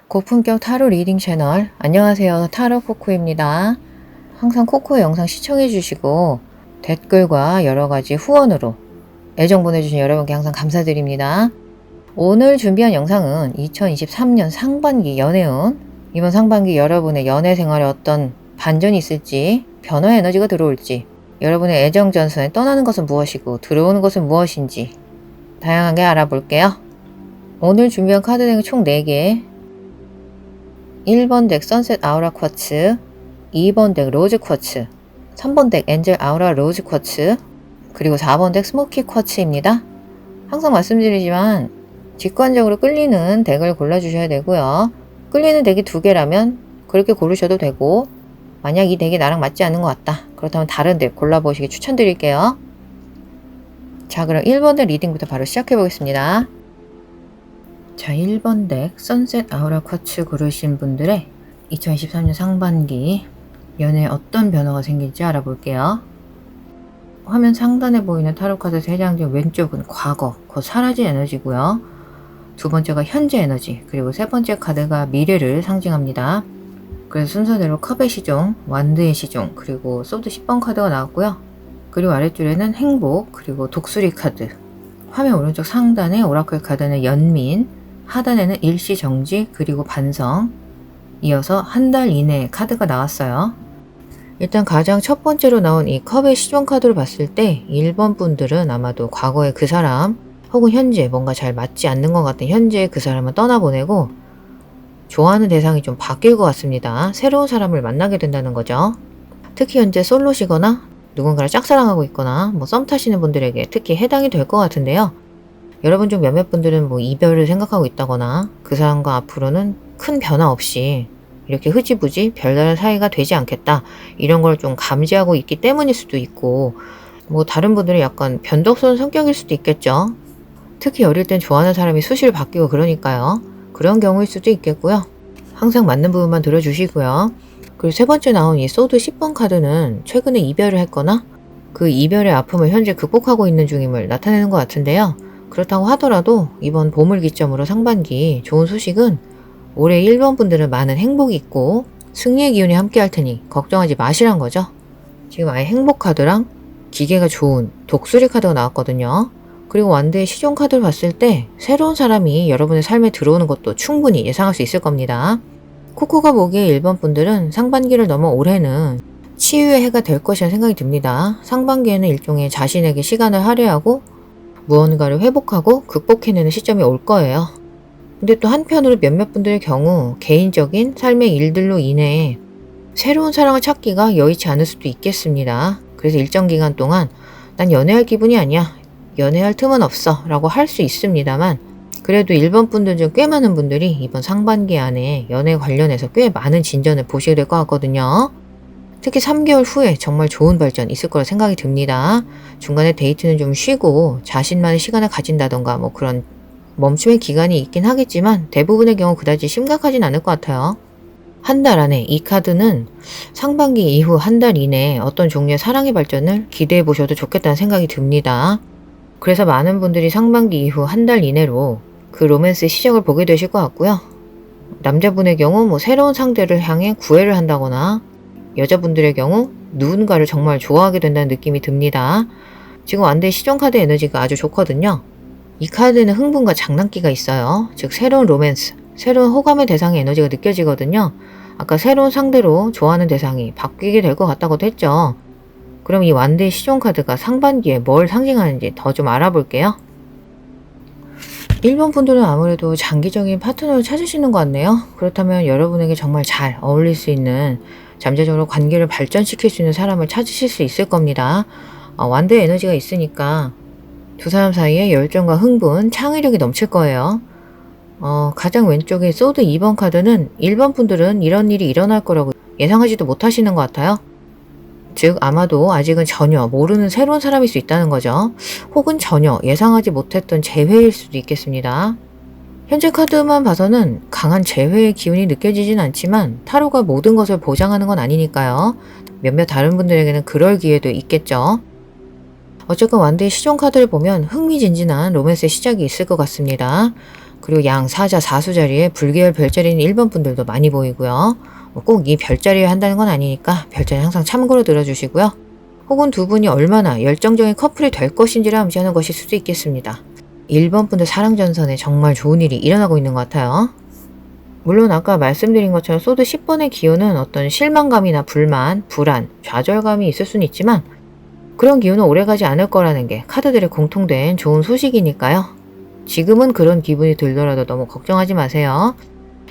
고품격 타로 리딩 채널, 안녕하세요. 타로 코코입니다. 항상 코코의 영상 시청해주시고 댓글과 여러가지 후원으로 애정 보내주신 여러분께 항상 감사드립니다. 오늘 준비한 영상은 2023년 상반기 연애운, 이번 상반기 여러분의 연애 생활에 어떤 반전이 있을지, 변화의 에너지가 들어올지, 여러분의 애정 전선에 떠나는 것은 무엇이고 들어오는 것은 무엇인지 다양하게 알아볼게요. 오늘 준비한 카드덱은 총 4개, 1번 덱 선셋 아우라 쿼츠, 2번 덱 로즈 쿼츠, 3번 덱 엔젤 아우라 로즈 쿼츠, 그리고 4번 덱 스모키 쿼츠입니다. 항상 말씀드리지만 직관적으로 끌리는 덱을 골라주셔야 되고요. 끌리는 덱이 2개라면 그렇게 고르셔도 되고, 만약 이 덱이 나랑 맞지 않는 것 같다, 그렇다면 다른 덱 골라보시기 추천드릴게요. 자, 그럼 1번 덱 리딩부터 바로 시작해 보겠습니다. 자, 1번 덱 선셋 아우라 쿼츠 고르신 분들의 2023년 상반기 연애에 어떤 변화가 생길지 알아볼게요. 화면 상단에 보이는 타로카드 3장 중 왼쪽은 과거, 곧 사라진 에너지고요. 두 번째가 현재 에너지, 그리고 세 번째 카드가 미래를 상징합니다. 그래서 순서대로 컵의 시종, 완드의 시종, 그리고 소드 10번 카드가 나왔고요. 그리고 아랫줄에는 행복, 그리고 독수리 카드, 화면 오른쪽 상단에 오라클 카드는 연민, 하단에는 일시정지, 그리고 반성, 이어서 한 달 이내에 카드가 나왔어요. 일단 가장 첫 번째로 나온 이 컵의 시종 카드를 봤을 때 1번 분들은 아마도 과거의 그 사람, 혹은 현재 뭔가 잘 맞지 않는 것 같은 현재의 그 사람을 떠나보내고 좋아하는 대상이 좀 바뀔 것 같습니다. 새로운 사람을 만나게 된다는 거죠. 특히 현재 솔로시거나 누군가를 짝사랑하고 있거나 썸 타시는 분들에게 특히 해당이 될 것 같은데요. 여러분 중 몇몇 분들은 이별을 생각하고 있다거나 그 사람과 앞으로는 큰 변화 없이 이렇게 흐지부지 별다른 사이가 되지 않겠다, 이런 걸 좀 감지하고 있기 때문일 수도 있고, 다른 분들은 약간 변덕스러운 성격일 수도 있겠죠. 특히 어릴 땐 좋아하는 사람이 수시로 바뀌고 그러니까요. 그런 경우일 수도 있겠고요. 항상 맞는 부분만 들어주시고요. 그리고 세 번째 나온 이 소드 10번 카드는 최근에 이별을 했거나 그 이별의 아픔을 현재 극복하고 있는 중임을 나타내는 것 같은데요. 그렇다고 하더라도 이번 봄을 기점으로 상반기 좋은 소식은 올해 1번 분들은 많은 행복이 있고 승리의 기운이 함께 할 테니 걱정하지 마시란 거죠. 지금 아예 행복 카드랑 기계가 좋은 독수리 카드가 나왔거든요. 그리고 완드의 시종 카드를 봤을 때 새로운 사람이 여러분의 삶에 들어오는 것도 충분히 예상할 수 있을 겁니다. 코코가 보기에 1번 분들은 상반기를 넘어 올해는 치유의 해가 될 것이라는 생각이 듭니다. 상반기에는 일종의 자신에게 시간을 할애하고 무언가를 회복하고 극복해내는 시점이 올 거예요. 근데 또 한편으로 몇몇 분들의 경우 개인적인 삶의 일들로 인해 새로운 사랑을 찾기가 여의치 않을 수도 있겠습니다. 그래서 일정 기간 동안 난 연애할 기분이 아니야, 연애할 틈은 없어 라고 할 수 있습니다만, 그래도 1번 분들 중 꽤 많은 분들이 이번 상반기 안에 연애 관련해서 꽤 많은 진전을 보시게 될 것 같거든요. 특히 3개월 후에 정말 좋은 발전 있을 거라 생각이 듭니다. 중간에 데이트는 좀 쉬고 자신만의 시간을 가진다던가 그런 멈춤의 기간이 있긴 하겠지만 대부분의 경우 그다지 심각하진 않을 것 같아요. 한 달 안에 이 카드는 상반기 이후 한 달 이내에 어떤 종류의 사랑의 발전을 기대해 보셔도 좋겠다는 생각이 듭니다. 그래서 많은 분들이 상반기 이후 한 달 이내로 그 로맨스의 시작을 보게 되실 것 같고요. 남자분의 경우 새로운 상대를 향해 구애를 한다거나, 여자분들의 경우 누군가를 정말 좋아하게 된다는 느낌이 듭니다. 지금 완드의 시종 카드 에너지가 아주 좋거든요. 이 카드에는 흥분과 장난기가 있어요. 즉 새로운 로맨스, 새로운 호감의 대상의 에너지가 느껴지거든요. 아까 새로운 상대로 좋아하는 대상이 바뀌게 될 것 같다고도 했죠. 그럼 이 완드의 시종 카드가 상반기에 뭘 상징하는지 더 좀 알아볼게요. 1번 분들은 아무래도 장기적인 파트너를 찾으시는 것 같네요. 그렇다면 여러분에게 정말 잘 어울릴 수 있는, 잠재적으로 관계를 발전시킬 수 있는 사람을 찾으실 수 있을 겁니다. 완드의 에너지가 있으니까 두 사람 사이에 열정과 흥분, 창의력이 넘칠 거예요. 가장 왼쪽에 소드 2번 카드는 1번 분들은 이런 일이 일어날 거라고 예상하지도 못하시는 것 같아요. 즉 아마도 아직은 전혀 모르는 새로운 사람일 수 있다는 거죠. 혹은 전혀 예상하지 못했던 재회일 수도 있겠습니다. 현재 카드만 봐서는 강한 재회의 기운이 느껴지진 않지만 타로가 모든 것을 보장하는 건 아니니까요. 몇몇 다른 분들에게는 그럴 기회도 있겠죠. 어쨌건 완드의 시종 카드를 보면 흥미진진한 로맨스의 시작이 있을 것 같습니다. 그리고 양, 사자, 사수 자리에 불계열 별자리는 1번 분들도 많이 보이고요. 꼭 이 별자리에 한다는 건 아니니까 별자리 항상 참고로 들어주시고요. 혹은 두 분이 얼마나 열정적인 커플이 될 것인지를 암시하는 것일 수도 있겠습니다. 1번 분들 사랑전선에 정말 좋은 일이 일어나고 있는 것 같아요. 물론 아까 말씀드린 것처럼 소드 10번의 기운은 어떤 실망감이나 불만, 불안, 좌절감이 있을 수는 있지만 그런 기운은 오래가지 않을 거라는 게 카드들의 공통된 좋은 소식이니까요. 지금은 그런 기분이 들더라도 너무 걱정하지 마세요.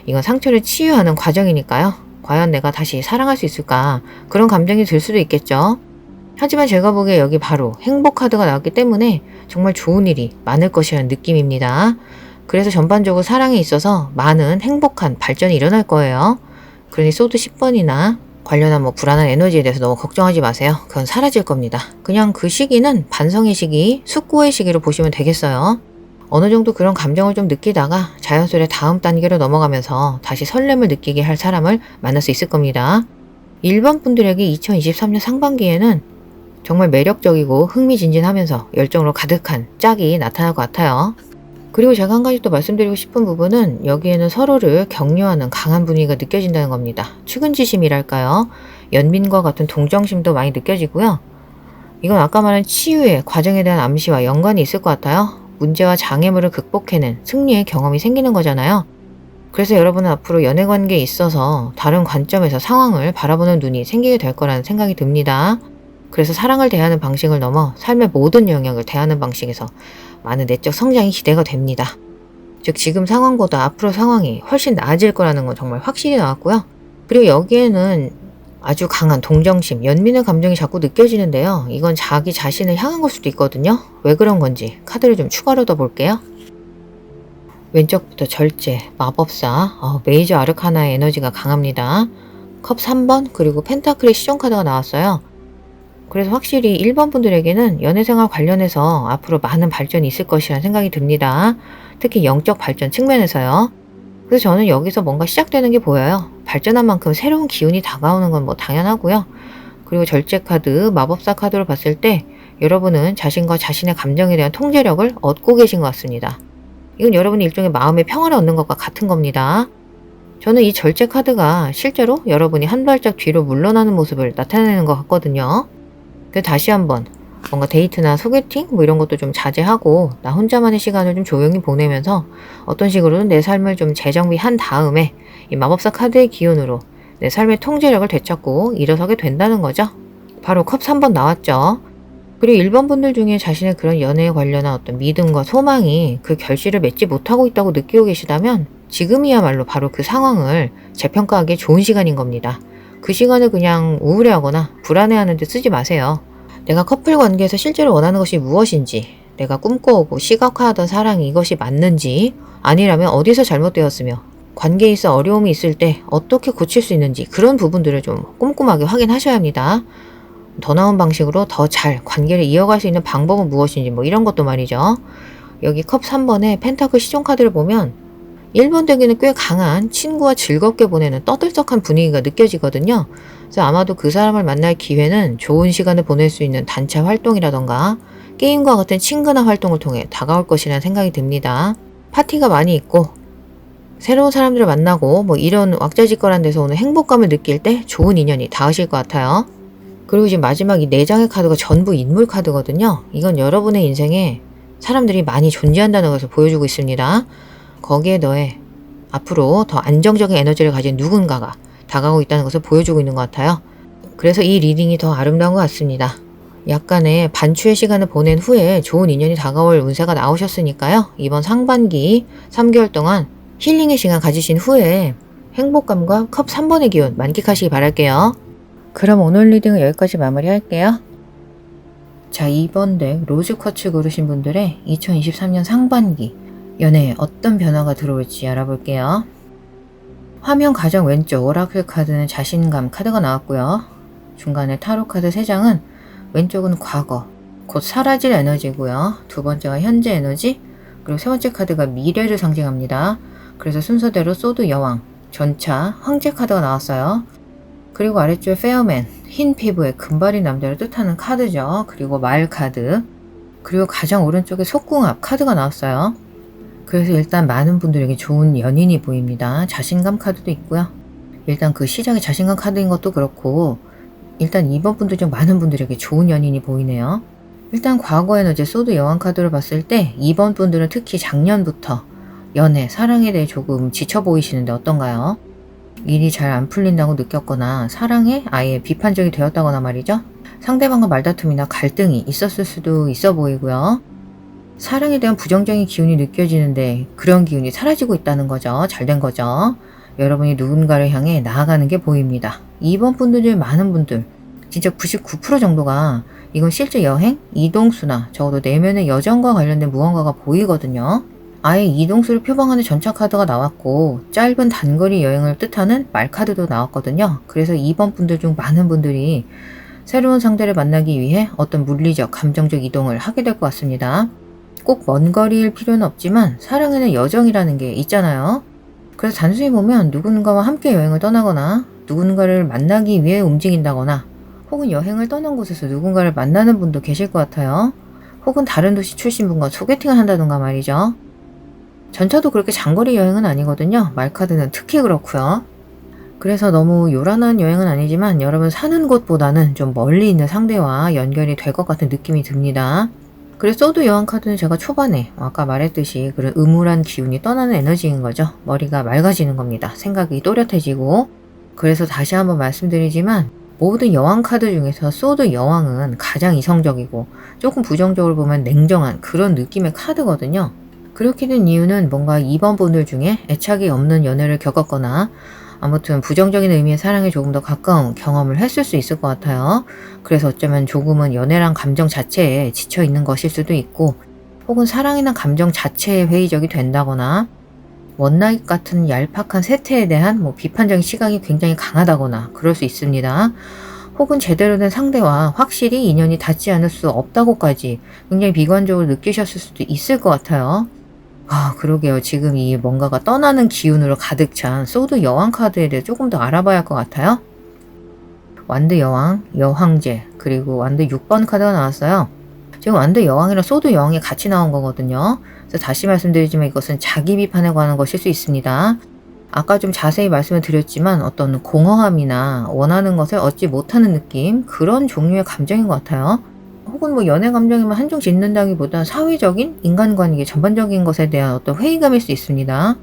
이건 상처를 치유하는 과정이니까요. 과연 내가 다시 사랑할 수 있을까? 그런 감정이 들 수도 있겠죠. 하지만 제가 보기에 여기 바로 행복 카드가 나왔기 때문에 정말 좋은 일이 많을 것이라는 느낌입니다. 그래서 전반적으로 사랑에 있어서 많은 행복한 발전이 일어날 거예요. 그러니 소드 10번이나 관련한 불안한 에너지에 대해서 너무 걱정하지 마세요. 그건 사라질 겁니다. 그냥 그 시기는 반성의 시기, 숙고의 시기로 보시면 되겠어요. 어느 정도 그런 감정을 좀 느끼다가 자연스레 다음 단계로 넘어가면서 다시 설렘을 느끼게 할 사람을 만날 수 있을 겁니다. 1번 분들에게 2023년 상반기에는 정말 매력적이고 흥미진진하면서 열정으로 가득한 짝이 나타날 것 같아요. 그리고 제가 한 가지 또 말씀드리고 싶은 부분은 여기에는 서로를 격려하는 강한 분위기가 느껴진다는 겁니다. 측은지심이랄까요? 연민과 같은 동정심도 많이 느껴지고요. 이건 아까 말한 치유의 과정에 대한 암시와 연관이 있을 것 같아요. 문제와 장애물을 극복해낸 승리의 경험이 생기는 거잖아요. 그래서 여러분은 앞으로 연애관계에 있어서 다른 관점에서 상황을 바라보는 눈이 생기게 될 거라는 생각이 듭니다. 그래서 사랑을 대하는 방식을 넘어 삶의 모든 영역을 대하는 방식에서 많은 내적 성장이 기대가 됩니다. 즉 지금 상황보다 앞으로 상황이 훨씬 나아질 거라는 건 정말 확실히 나왔고요. 그리고 여기에는 아주 강한 동정심, 연민의 감정이 자꾸 느껴지는데요. 이건 자기 자신을 향한 걸 수도 있거든요. 왜 그런 건지 카드를 좀 추가로 더 볼게요. 왼쪽부터 절제, 마법사, 메이저 아르카나의 에너지가 강합니다. 컵 3번 그리고 펜타클의 시종 카드가 나왔어요. 그래서 확실히 1번 분들에게는 연애생활 관련해서 앞으로 많은 발전이 있을 것이라는 생각이 듭니다. 특히 영적 발전 측면에서요. 그래서 저는 여기서 뭔가 시작되는 게 보여요. 발전한 만큼 새로운 기운이 다가오는 건 당연하고요. 그리고 절제 카드, 마법사 카드로 봤을 때 여러분은 자신과 자신의 감정에 대한 통제력을 얻고 계신 것 같습니다. 이건 여러분이 일종의 마음의 평화를 얻는 것과 같은 겁니다. 저는 이 절제 카드가 실제로 여러분이 한 발짝 뒤로 물러나는 모습을 나타내는 것 같거든요. 그래서 다시 한번 뭔가 데이트나 소개팅 이런 것도 좀 자제하고 나 혼자만의 시간을 좀 조용히 보내면서 어떤 식으로든 내 삶을 좀 재정비한 다음에 이 마법사 카드의 기운으로 내 삶의 통제력을 되찾고 일어서게 된다는 거죠. 바로 컵 3번 나왔죠. 그리고 1번 분들 중에 자신의 그런 연애에 관련한 어떤 믿음과 소망이 그 결실을 맺지 못하고 있다고 느끼고 계시다면 지금이야말로 바로 그 상황을 재평가하기에 좋은 시간인 겁니다. 그 시간을 그냥 우울해하거나 불안해하는 데 쓰지 마세요. 내가 커플 관계에서 실제로 원하는 것이 무엇인지, 내가 꿈꿔오고 시각화하던 사랑이 이것이 맞는지, 아니라면 어디서 잘못되었으며 관계에 있어 어려움이 있을 때 어떻게 고칠 수 있는지 그런 부분들을 좀 꼼꼼하게 확인하셔야 합니다. 더 나은 방식으로 더 잘 관계를 이어갈 수 있는 방법은 무엇인지 이런 것도 말이죠. 여기 컵 3번에 펜타클 시종 카드를 보면 1번 덱에는 꽤 강한 친구와 즐겁게 보내는 떠들썩한 분위기가 느껴지거든요. 그래서 아마도 그 사람을 만날 기회는 좋은 시간을 보낼 수 있는 단체 활동이라던가 게임과 같은 친근한 활동을 통해 다가올 것이라는 생각이 듭니다. 파티가 많이 있고 새로운 사람들을 만나고 이런 왁자지껄한 데서 오는 행복감을 느낄 때 좋은 인연이 닿으실 것 같아요. 그리고 지금 마지막 이 4장의 카드가 전부 인물 카드거든요. 이건 여러분의 인생에 사람들이 많이 존재한다는 것을 보여주고 있습니다. 거기에 더해 앞으로 더 안정적인 에너지를 가진 누군가가 다가오고 있다는 것을 보여주고 있는 것 같아요. 그래서 이 리딩이 더 아름다운 것 같습니다. 약간의 반추의 시간을 보낸 후에 좋은 인연이 다가올 운세가 나오셨으니까요. 이번 상반기 3개월 동안 힐링의 시간 가지신 후에 행복감과 컵 3번의 기운 만끽하시기 바랄게요. 그럼 오늘 리딩은 여기까지 마무리할게요. 자, 2번 덱 로즈쿼츠 고르신 분들의 2023년 상반기 연애에 어떤 변화가 들어올지 알아볼게요. 화면 가장 왼쪽 오라클 카드는 자신감 카드가 나왔고요. 중간에 타로 카드 3장은 왼쪽은 과거, 곧 사라질 에너지고요. 두 번째가 현재 에너지, 그리고 세 번째 카드가 미래를 상징합니다. 그래서 순서대로 소드 여왕, 전차, 황제 카드가 나왔어요. 그리고 아래쪽에 페어맨, 흰 피부의 금발인 남자를 뜻하는 카드죠. 그리고 말 카드, 그리고 가장 오른쪽에 속궁합 카드가 나왔어요. 그래서 일단 많은 분들에게 좋은 연인이 보입니다. 자신감 카드도 있고요. 일단 그 시작이 자신감 카드인 것도 그렇고 일단 이번 분들 중 많은 분들에게 좋은 연인이 보이네요. 일단 과거 에너지 소드 여왕 카드를 봤을 때 이번 분들은 특히 작년부터 연애, 사랑에 대해 조금 지쳐 보이시는데 어떤가요? 일이 잘 안 풀린다고 느꼈거나 사랑에 아예 비판적이 되었다거나 말이죠. 상대방과 말다툼이나 갈등이 있었을 수도 있어 보이고요. 사랑에 대한 부정적인 기운이 느껴지는데 그런 기운이 사라지고 있다는 거죠. 잘된 거죠. 여러분이 누군가를 향해 나아가는 게 보입니다. 이번 분들 중 많은 분들 진짜 99% 정도가 이건 실제 여행, 이동수나 적어도 내면의 여정과 관련된 무언가가 보이거든요. 아예 이동수를 표방하는 전차 카드가 나왔고 짧은 단거리 여행을 뜻하는 말 카드도 나왔거든요. 그래서 이번 분들 중 많은 분들이 새로운 상대를 만나기 위해 어떤 물리적, 감정적 이동을 하게 될 것 같습니다. 꼭 먼 거리일 필요는 없지만 사랑에는 여정이라는 게 있잖아요. 그래서 단순히 보면 누군가와 함께 여행을 떠나거나 누군가를 만나기 위해 움직인다거나 혹은 여행을 떠난 곳에서 누군가를 만나는 분도 계실 것 같아요. 혹은 다른 도시 출신 분과 소개팅을 한다던가 말이죠. 전차도 그렇게 장거리 여행은 아니거든요. 말카드는 특히 그렇고요. 그래서 너무 요란한 여행은 아니지만 여러분 사는 곳보다는 좀 멀리 있는 상대와 연결이 될 것 같은 느낌이 듭니다. 그래서 소드 여왕 카드는 제가 초반에 아까 말했듯이 그런 음울한 기운이 떠나는 에너지인 거죠. 머리가 맑아지는 겁니다. 생각이 또렷해지고. 그래서 다시 한번 말씀드리지만 모든 여왕 카드 중에서 소드 여왕은 가장 이성적이고 조금 부정적으로 보면 냉정한 그런 느낌의 카드거든요. 그렇게 된 이유는 뭔가 이번 분들 중에 애착이 없는 연애를 겪었거나 아무튼 부정적인 의미의 사랑에 조금 더 가까운 경험을 했을 수 있을 것 같아요. 그래서 어쩌면 조금은 연애란 감정 자체에 지쳐 있는 것일 수도 있고 혹은 사랑이나 감정 자체에 회의적이 된다거나 원나잇 같은 얄팍한 세태에 대한 비판적인 시각이 굉장히 강하다거나 그럴 수 있습니다. 혹은 제대로 된 상대와 확실히 인연이 닿지 않을 수 없다고까지 굉장히 비관적으로 느끼셨을 수도 있을 것 같아요. 그러게요. 지금 이 뭔가가 떠나는 기운으로 가득 찬 소드 여왕 카드에 대해 조금 더 알아봐야 할 것 같아요. 완드 여왕, 여황제, 그리고 완드 6번 카드가 나왔어요. 지금 완드 여왕이랑 소드 여왕이 같이 나온 거거든요. 그래서 다시 말씀드리지만 이것은 자기 비판에 관한 것일 수 있습니다. 아까 좀 자세히 말씀을 드렸지만 어떤 공허함이나 원하는 것을 얻지 못하는 느낌, 그런 종류의 감정인 것 같아요. 혹은 연애 감정이면 한정 짓는다기보다 사회적인 인간관계 전반적인 것에 대한 어떤 회의감일 수 있습니다.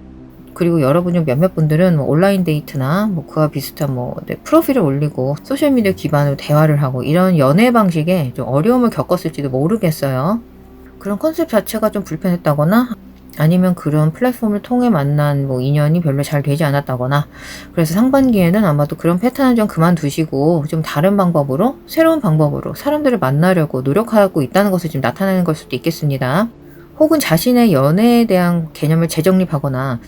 그리고 여러분 중 몇몇 분들은 온라인 데이트나 그와 비슷한 프로필을 올리고 소셜미디어 기반으로 대화를 하고 이런 연애 방식에 좀 어려움을 겪었을지도 모르겠어요. 그런 컨셉 자체가 좀 불편했다거나 아니면 그런 플랫폼을 통해 만난 인연이 별로 잘 되지 않았다거나 그래서 상반기에는 아마도 그런 패턴은 좀 그만두시고 좀 다른 방법으로 새로운 방법으로 사람들을 만나려고 노력하고 있다는 것을 좀 나타내는 걸 수도 있겠습니다. 혹은 자신의 연애에 대한 개념을 재정립하거나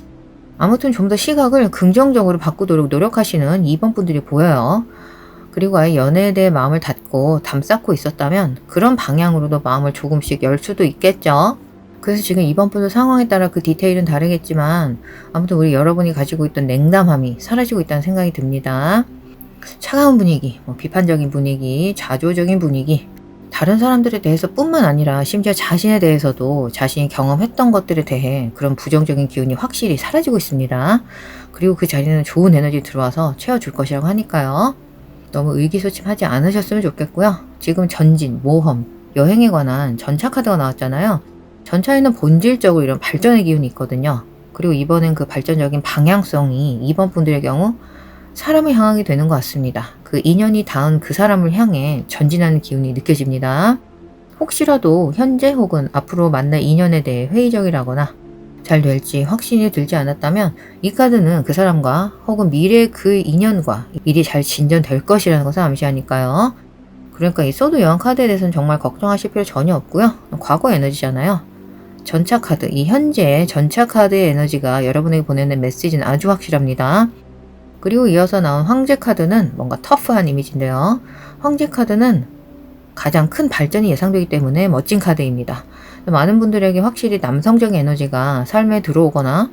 아무튼 좀 더 시각을 긍정적으로 바꾸도록 노력하시는 이번 분들이 보여요. 그리고 아예 연애에 대해 마음을 닫고 담쌓고 있었다면 그런 방향으로도 마음을 조금씩 열 수도 있겠죠. 그래서 지금 이번 분들 상황에 따라 그 디테일은 다르겠지만 아무튼 우리 여러분이 가지고 있던 냉담함이 사라지고 있다는 생각이 듭니다. 차가운 분위기, 비판적인 분위기, 자조적인 분위기, 다른 사람들에 대해서 뿐만 아니라 심지어 자신에 대해서도 자신이 경험했던 것들에 대해 그런 부정적인 기운이 확실히 사라지고 있습니다. 그리고 그 자리는 좋은 에너지 들어와서 채워줄 것이라고 하니까요. 너무 의기소침하지 않으셨으면 좋겠고요. 지금 전진, 모험, 여행에 관한 전차 카드가 나왔잖아요. 전차에는 본질적으로 이런 발전의 기운이 있거든요. 그리고 이번엔 그 발전적인 방향성이 이번 분들의 경우 사람을 향하게 되는 것 같습니다. 그 인연이 닿은 그 사람을 향해 전진하는 기운이 느껴집니다. 혹시라도 현재 혹은 앞으로 만날 인연에 대해 회의적이라거나 잘 될지 확신이 들지 않았다면 이 카드는 그 사람과 혹은 미래의 그 인연과 일이 잘 진전될 것이라는 것을 암시하니까요. 그러니까 이 소드 여왕 카드에 대해서는 정말 걱정하실 필요 전혀 없고요. 과거 에너지잖아요. 전차 카드, 이 현재의 전차 카드의 에너지가 여러분에게 보내는 메시지는 아주 확실합니다. 그리고 이어서 나온 황제 카드는 뭔가 터프한 이미지인데요. 황제 카드는 가장 큰 발전이 예상되기 때문에 멋진 카드입니다. 많은 분들에게 확실히 남성적인 에너지가 삶에 들어오거나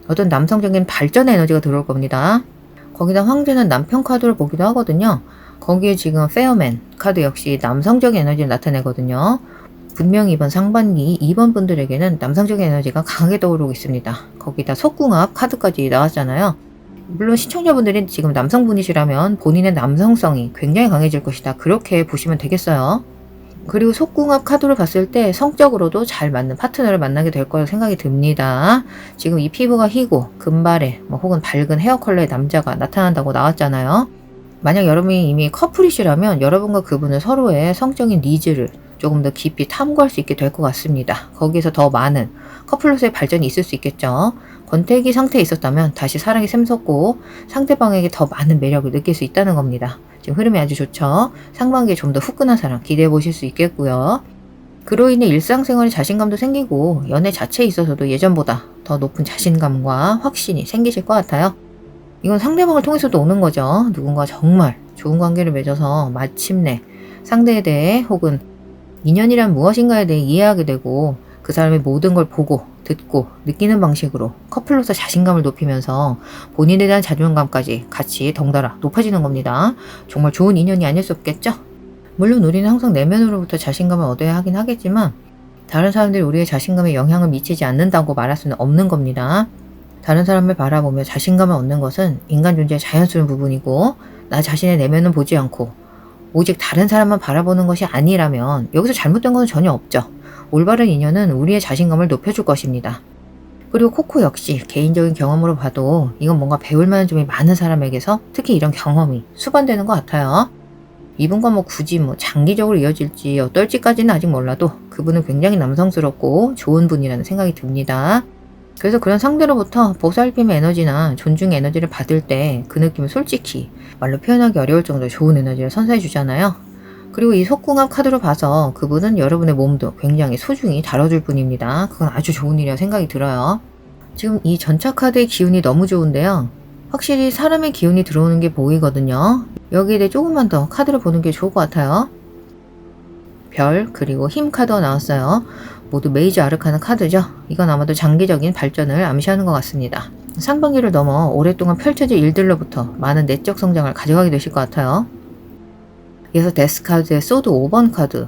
어떤 남성적인 발전의 에너지가 들어올 겁니다. 거기다 황제는 남편 카드를 보기도 하거든요. 거기에 지금 페어맨 카드 역시 남성적인 에너지를 나타내거든요. 분명히 이번 상반기 2번 분들에게는 남성적인 에너지가 강하게 떠오르고 있습니다. 거기다 속궁합 카드까지 나왔잖아요. 물론 시청자분들이 지금 남성분이시라면 본인의 남성성이 굉장히 강해질 것이다. 그렇게 보시면 되겠어요. 그리고 속궁합 카드로 봤을 때 성적으로도 잘 맞는 파트너를 만나게 될 거라고 생각이 듭니다. 지금 이 피부가 희고 금발에 혹은 밝은 헤어 컬러의 남자가 나타난다고 나왔잖아요. 만약 여러분이 이미 커플이시라면 여러분과 그분은 서로의 성적인 니즈를 조금 더 깊이 탐구할 수 있게 될 것 같습니다. 거기에서 더 많은 커플로서의 발전이 있을 수 있겠죠. 권태기 상태에 있었다면 다시 사랑이 샘솟고 상대방에게 더 많은 매력을 느낄 수 있다는 겁니다. 지금 흐름이 아주 좋죠. 상반기에 좀 더 후끈한 사랑 기대해 보실 수 있겠고요. 그로 인해 일상생활에 자신감도 생기고 연애 자체에 있어서도 예전보다 더 높은 자신감과 확신이 생기실 것 같아요. 이건 상대방을 통해서도 오는 거죠. 누군가 정말 좋은 관계를 맺어서 마침내 상대에 대해 혹은 인연이란 무엇인가에 대해 이해하게 되고 그 사람의 모든 걸 보고 듣고 느끼는 방식으로 커플로서 자신감을 높이면서 본인에 대한 자존감까지 같이 덩달아 높아지는 겁니다. 정말 좋은 인연이 아닐 수 없겠죠? 물론 우리는 항상 내면으로부터 자신감을 얻어야 하긴 하겠지만 다른 사람들이 우리의 자신감에 영향을 미치지 않는다고 말할 수는 없는 겁니다. 다른 사람을 바라보며 자신감을 얻는 것은 인간 존재의 자연스러운 부분이고 나 자신의 내면은 보지 않고 오직 다른 사람만 바라보는 것이 아니라면 여기서 잘못된 것은 전혀 없죠. 올바른 인연은 우리의 자신감을 높여줄 것입니다. 그리고 코코 역시 개인적인 경험으로 봐도 이건 뭔가 배울 만한 점이 많은 사람에게서 특히 이런 경험이 수반되는 것 같아요. 이분과 굳이 장기적으로 이어질지 어떨지까지는 아직 몰라도 그분은 굉장히 남성스럽고 좋은 분이라는 생각이 듭니다. 그래서 그런 상대로부터 보살핌의 에너지나 존중의 에너지를 받을 때 그 느낌은 솔직히 말로 표현하기 어려울 정도로 좋은 에너지를 선사해 주잖아요. 그리고 이 속궁합 카드로 봐서 그분은 여러분의 몸도 굉장히 소중히 다뤄줄 분입니다. 그건 아주 좋은 일이라고 생각이 들어요. 지금 이 전차 카드의 기운이 너무 좋은데요. 확실히 사람의 기운이 들어오는 게 보이거든요. 여기에 대해 조금만 더 카드를 보는 게 좋을 것 같아요. 별 그리고 힘 카드가 나왔어요. 모두 메이저 아르카나 카드죠. 이건 아마도 장기적인 발전을 암시하는 것 같습니다. 상반기를 넘어 오랫동안 펼쳐질 일들로부터 많은 내적 성장을 가져가게 되실 것 같아요. 그래서 데스 카드의 소드 5번 카드.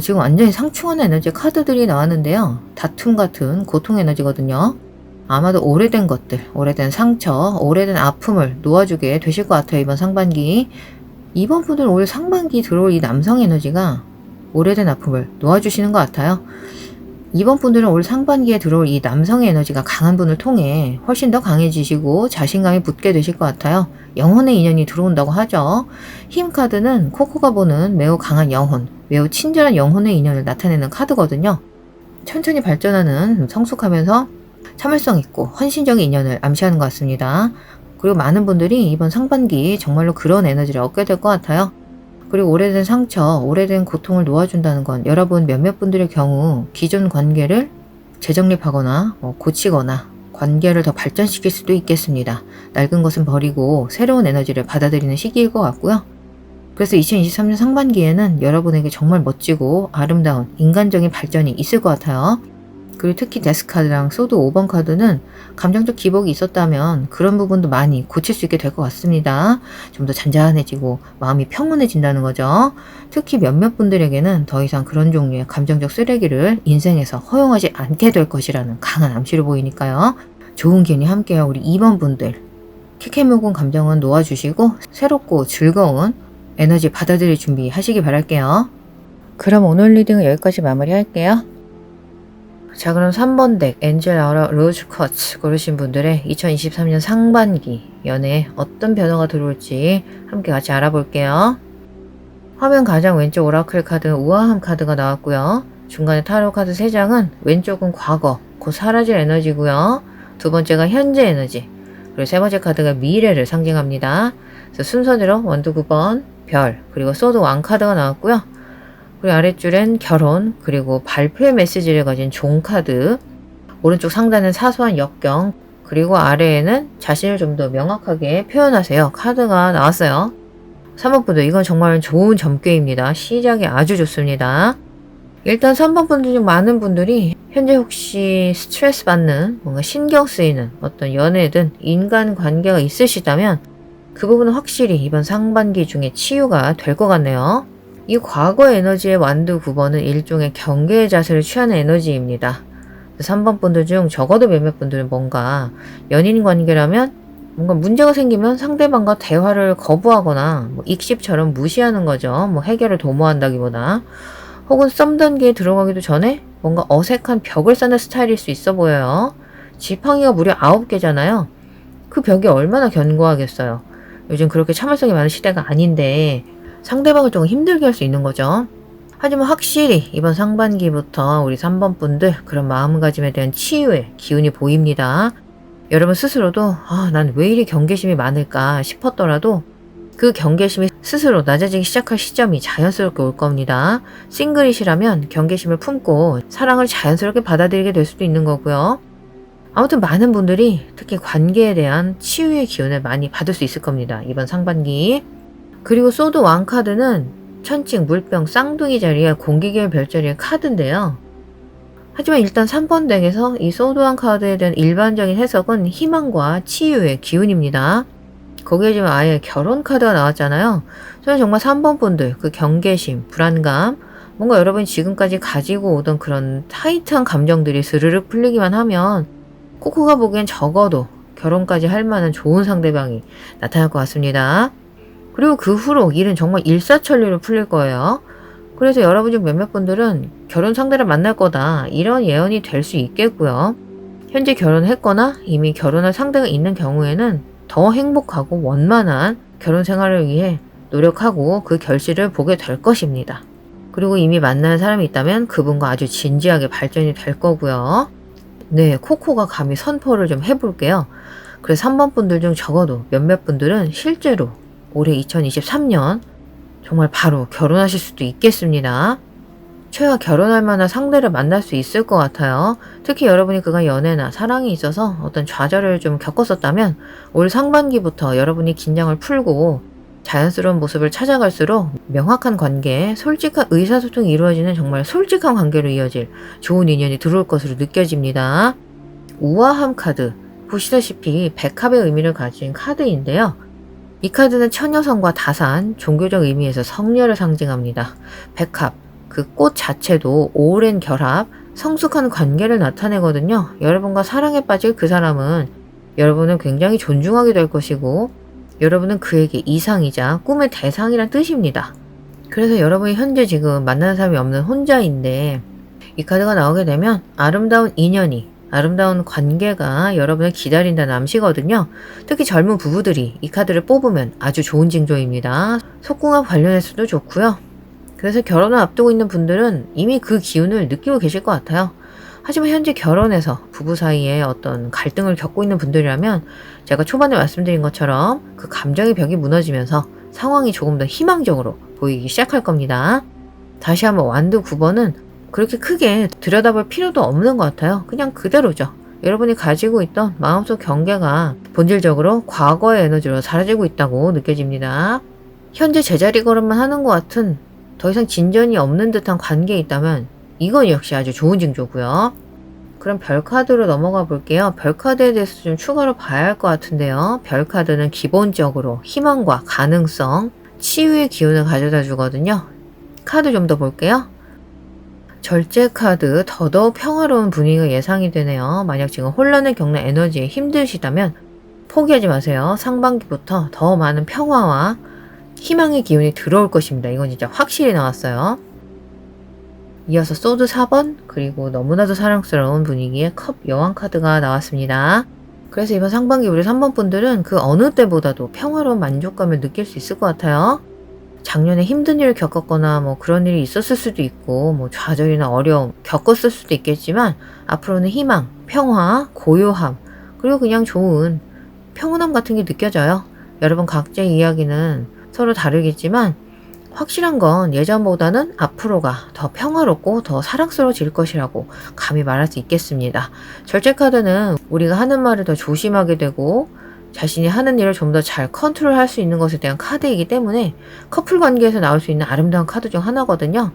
지금 완전히 상충하는 에너지의 카드들이 나왔는데요. 다툼 같은 고통 에너지거든요. 아마도 오래된 것들, 오래된 상처, 오래된 아픔을 놓아주게 되실 것 같아요. 이번 상반기. 이번 분들 올 상반기 들어올 이 남성 에너지가 오래된 아픔을 놓아주시는 것 같아요. 이번 분들은 올 상반기에 들어올 이 남성의 에너지가 강한 분을 통해 훨씬 더 강해지시고 자신감이 붙게 되실 것 같아요. 영혼의 인연이 들어온다고 하죠. 힘 카드는 코코가 보는 매우 강한 영혼, 매우 친절한 영혼의 인연을 나타내는 카드거든요. 천천히 발전하는 성숙하면서 참을성 있고 헌신적인 인연을 암시하는 것 같습니다. 그리고 많은 분들이 이번 상반기 정말로 그런 에너지를 얻게 될 것 같아요. 그리고 오래된 상처, 오래된 고통을 놓아준다는 건 여러분 몇몇 분들의 경우 기존 관계를 재정립하거나 고치거나 관계를 더 발전시킬 수도 있겠습니다. 낡은 것은 버리고 새로운 에너지를 받아들이는 시기일 것 같고요. 그래서 2023년 상반기에는 여러분에게 정말 멋지고 아름다운 인간적인 발전이 있을 것 같아요. 그리고 특히 데스카드랑 소드 5번 카드는 감정적 기복이 있었다면 그런 부분도 많이 고칠 수 있게 될 것 같습니다. 좀 더 잔잔해지고 마음이 평온해진다는 거죠. 특히 몇몇 분들에게는 더 이상 그런 종류의 감정적 쓰레기를 인생에서 허용하지 않게 될 것이라는 강한 암시로 보이니까요. 좋은 기운이 함께요. 우리 2번 분들. 캐캐묵은 감정은 놓아주시고 새롭고 즐거운 에너지 받아들일 준비 하시기 바랄게요. 그럼 오늘 리딩은 여기까지 마무리할게요. 자, 그럼 3번 덱 엔젤 아우라 로즈 쿼츠 고르신 분들의 2023년 상반기 연애에 어떤 변화가 들어올지 함께 같이 알아볼게요. 화면 가장 왼쪽 오라클 카드는 우아함 카드가 나왔고요. 중간에 타로 카드 3장은 왼쪽은 과거, 곧 사라질 에너지고요. 두 번째가 현재 에너지, 그리고 세 번째 카드가 미래를 상징합니다. 그래서 순서대로 1, 2, 9번, 별, 그리고 소드 왕 카드가 나왔고요. 그리고 아랫줄엔 결혼, 그리고 발표의 메시지를 가진 종 카드, 오른쪽 상단은 사소한 역경, 그리고 아래에는 자신을 좀 더 명확하게 표현하세요 카드가 나왔어요. 3번 분들 이건 정말 좋은 점괘입니다. 시작이 아주 좋습니다. 일단 3번 분들 중 많은 분들이 현재 혹시 스트레스 받는 뭔가 신경 쓰이는 어떤 연애든 인간관계가 있으시다면 그 부분은 확실히 이번 상반기 중에 치유가 될 것 같네요. 이 과거 에너지의 완두 9번은 일종의 경계의 자세를 취하는 에너지입니다. 3번 분들 중 적어도 몇몇 분들은 뭔가 연인 관계라면 뭔가 문제가 생기면 상대방과 대화를 거부하거나 뭐 익십처럼 무시하는 거죠. 뭐 해결을 도모한다기보다. 혹은 썸 단계에 들어가기도 전에 뭔가 어색한 벽을 쌓는 스타일일 수 있어 보여요. 지팡이가 무려 9개잖아요. 그 벽이 얼마나 견고하겠어요. 요즘 그렇게 참을성이 많은 시대가 아닌데 상대방을 조금 힘들게 할 수 있는 거죠. 하지만 확실히 이번 상반기부터 우리 3번 분들 그런 마음가짐에 대한 치유의 기운이 보입니다. 여러분 스스로도 난 왜 이리 경계심이 많을까 싶었더라도 그 경계심이 스스로 낮아지기 시작할 시점이 자연스럽게 올 겁니다. 싱글이시라면 경계심을 품고 사랑을 자연스럽게 받아들이게 될 수도 있는 거고요. 아무튼 많은 분들이 특히 관계에 대한 치유의 기운을 많이 받을 수 있을 겁니다. 이번 상반기. 그리고 소드 왕 카드는 천칭, 물병, 쌍둥이 자리에 공기계열 별자리의 카드인데요. 하지만 일단 3번 덱에서 이 소드 왕 카드에 대한 일반적인 해석은 희망과 치유의 기운입니다. 거기에 지금 아예 결혼 카드가 나왔잖아요. 저는 정말 3번 분들 그 경계심, 불안감, 뭔가 여러분이 지금까지 가지고 오던 그런 타이트한 감정들이 스르륵 풀리기만 하면 코코가 보기엔 적어도 결혼까지 할 만한 좋은 상대방이 나타날 것 같습니다. 그리고 그 후로 일은 정말 일사천리로 풀릴 거예요. 그래서 여러분 중 몇몇 분들은 결혼 상대를 만날 거다 이런 예언이 될 수 있겠고요. 현재 결혼했거나 이미 결혼할 상대가 있는 경우에는 더 행복하고 원만한 결혼 생활을 위해 노력하고 그 결실을 보게 될 것입니다. 그리고 이미 만나는 사람이 있다면 그분과 아주 진지하게 발전이 될 거고요. 네, 코코가 감히 선포를 좀 해볼게요. 그래서 3번 분들 중 적어도 몇몇 분들은 실제로 올해 2023년 정말 바로 결혼하실 수도 있겠습니다. 최하 결혼할 만한 상대를 만날 수 있을 것 같아요. 특히 여러분이 그간 연애나 사랑이 있어서 어떤 좌절을 좀 겪었었다면 올 상반기부터 여러분이 긴장을 풀고 자연스러운 모습을 찾아갈수록 명확한 관계, 솔직한 의사소통이 이루어지는 정말 솔직한 관계로 이어질 좋은 인연이 들어올 것으로 느껴집니다. 우아함 카드, 보시다시피 백합의 의미를 가진 카드인데요. 이 카드는 처녀성과 다산, 종교적 의미에서 성녀를 상징합니다. 백합, 그 꽃 자체도 오랜 결합, 성숙한 관계를 나타내거든요. 여러분과 사랑에 빠질 그 사람은 여러분을 굉장히 존중하게 될 것이고 여러분은 그에게 이상이자 꿈의 대상이란 뜻입니다. 그래서 여러분이 현재 지금 만나는 사람이 없는 혼자인데 이 카드가 나오게 되면 아름다운 인연이, 아름다운 관계가 여러분을 기다린다는 암시거든요. 특히 젊은 부부들이 이 카드를 뽑으면 아주 좋은 징조입니다. 속궁합 관련해서도 좋고요. 그래서 결혼을 앞두고 있는 분들은 이미 그 기운을 느끼고 계실 것 같아요. 하지만 현재 결혼해서 부부 사이에 어떤 갈등을 겪고 있는 분들이라면 제가 초반에 말씀드린 것처럼 그 감정의 벽이 무너지면서 상황이 조금 더 희망적으로 보이기 시작할 겁니다. 다시 한번 완두 9번은 그렇게 크게 들여다볼 필요도 없는 것 같아요. 그냥 그대로죠. 여러분이 가지고 있던 마음속 경계가 본질적으로 과거의 에너지로 사라지고 있다고 느껴집니다. 현재 제자리 걸음만 하는 것 같은 더 이상 진전이 없는 듯한 관계에 있다면 이건 역시 아주 좋은 징조고요. 그럼 별카드로 넘어가 볼게요. 별카드에 대해서 좀 추가로 봐야 할 것 같은데요. 별카드는 기본적으로 희망과 가능성, 치유의 기운을 가져다 주거든요. 카드 좀 더 볼게요. 절제 카드, 더더욱 평화로운 분위기가 예상이 되네요. 만약 지금 혼란을 겪는 에너지에 힘드시다면 포기하지 마세요. 상반기부터 더 많은 평화와 희망의 기운이 들어올 것입니다. 이건 진짜 확실히 나왔어요. 이어서 소드 4번, 그리고 너무나도 사랑스러운 분위기의 컵 여왕 카드가 나왔습니다. 그래서 이번 상반기 우리 3번 분들은 그 어느 때보다도 평화로운 만족감을 느낄 수 있을 것 같아요. 작년에 힘든 일을 겪었거나 뭐 그런 일이 있었을 수도 있고 뭐 좌절이나 어려움 겪었을 수도 있겠지만 앞으로는 희망, 평화, 고요함, 그리고 그냥 좋은 평온함 같은 게 느껴져요. 여러분 각자의 이야기는 서로 다르겠지만 확실한 건 예전보다는 앞으로가 더 평화롭고 더 사랑스러워질 것이라고 감히 말할 수 있겠습니다. 절제 카드는 우리가 하는 말을 더 조심하게 되고 자신이 하는 일을 좀 더 잘 컨트롤할 수 있는 것에 대한 카드이기 때문에 커플 관계에서 나올 수 있는 아름다운 카드 중 하나거든요.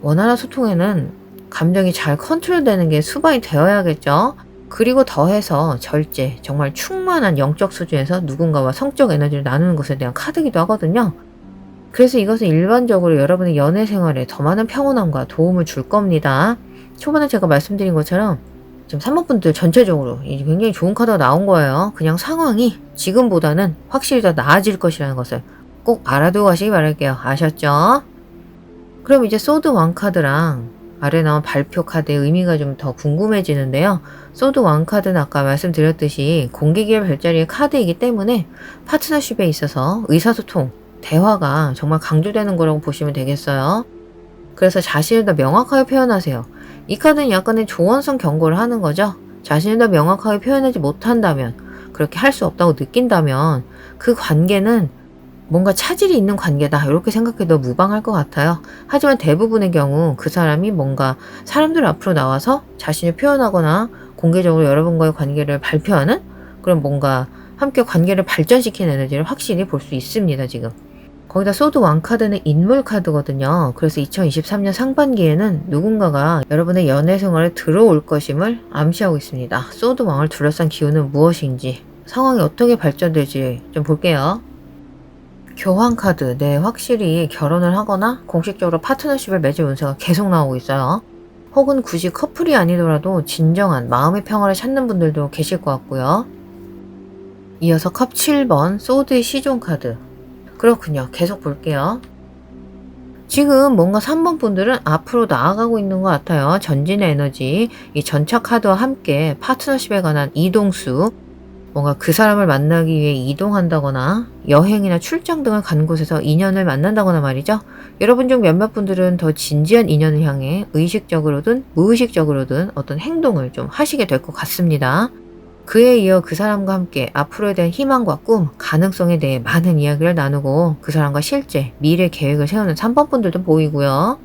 원활한 소통에는 감정이 잘 컨트롤되는 게 수반이 되어야겠죠. 그리고 더해서 절제, 정말 충만한 영적 수준에서 누군가와 성적 에너지를 나누는 것에 대한 카드이기도 하거든요. 그래서 이것은 일반적으로 여러분의 연애 생활에 더 많은 평온함과 도움을 줄 겁니다. 초반에 제가 말씀드린 것처럼 지금 3번 분들 전체적으로 굉장히 좋은 카드가 나온 거예요. 그냥 상황이 지금보다는 확실히 더 나아질 것이라는 것을 꼭 알아두고 가시기 바랄게요. 아셨죠? 그럼 이제 소드 왕 카드랑 아래 나온 발표 카드의 의미가 좀 더 궁금해지는데요. 소드 왕 카드는 아까 말씀드렸듯이 공개기획 별자리의 카드이기 때문에 파트너십에 있어서 의사소통, 대화가 정말 강조되는 거라고 보시면 되겠어요. 그래서 자신을 더 명확하게 표현하세요. 이 카드는 약간의 조언성 경고를 하는 거죠. 자신을 더 명확하게 표현하지 못한다면, 그렇게 할 수 없다고 느낀다면 그 관계는 뭔가 차질이 있는 관계다 이렇게 생각해도 무방할 것 같아요. 하지만 대부분의 경우 그 사람이 뭔가 사람들 앞으로 나와서 자신을 표현하거나 공개적으로 여러분과의 관계를 발표하는 그런 뭔가 함께 관계를 발전시키는 에너지를 확실히 볼 수 있습니다. 지금. 거기다 소드 왕 카드는 인물 카드거든요. 그래서 2023년 상반기에는 누군가가 여러분의 연애 생활에 들어올 것임을 암시하고 있습니다. 소드 왕을 둘러싼 기운은 무엇인지, 상황이 어떻게 발전될지 좀 볼게요. 교환 카드, 네, 확실히 결혼을 하거나 공식적으로 파트너십을 맺을 운세가 계속 나오고 있어요. 혹은 굳이 커플이 아니더라도 진정한 마음의 평화를 찾는 분들도 계실 것 같고요. 이어서 컵 7번 소드의 시종 카드. 그렇군요. 계속 볼게요. 지금 뭔가 3번 분들은 앞으로 나아가고 있는 것 같아요. 전진의 에너지, 이 전차 카드와 함께 파트너십에 관한 이동수, 뭔가 그 사람을 만나기 위해 이동한다거나 여행이나 출장 등을 간 곳에서 인연을 만난다거나 말이죠. 여러분 중 몇몇 분들은 더 진지한 인연을 향해 의식적으로든 무의식적으로든 어떤 행동을 좀 하시게 될 것 같습니다. 그에 이어 그 사람과 함께 앞으로에 대한 희망과 꿈, 가능성에 대해 많은 이야기를 나누고 그 사람과 실제 미래 계획을 세우는 3번 분들도 보이고요.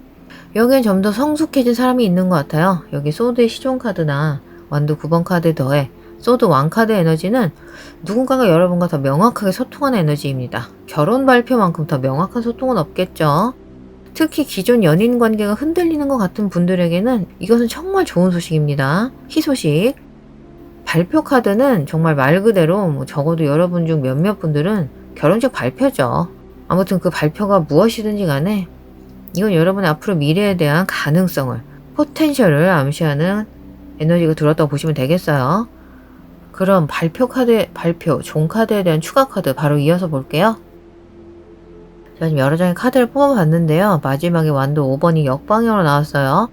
여기엔 좀 더 성숙해진 사람이 있는 것 같아요. 여기 소드의 시종 카드나 완도 9번 카드에 더해 소드 왕 카드 에너지는 누군가가 여러분과 더 명확하게 소통하는 에너지입니다. 결혼 발표만큼 더 명확한 소통은 없겠죠. 특히 기존 연인 관계가 흔들리는 것 같은 분들에게는 이것은 정말 좋은 소식입니다. 희소식. 발표 카드는 정말 말 그대로 적어도 여러분 중 몇몇 분들은 결혼식 발표죠. 아무튼 그 발표가 무엇이든지 간에 이건 여러분의 앞으로 미래에 대한 가능성을, 포텐셜을 암시하는 에너지가 들었다고 보시면 되겠어요. 그럼 발표 카드, 종 카드에 대한 추가 카드 바로 이어서 볼게요. 제가 지금 여러 장의 카드를 뽑아봤는데요. 마지막에 완도 5번이 역방향으로 나왔어요.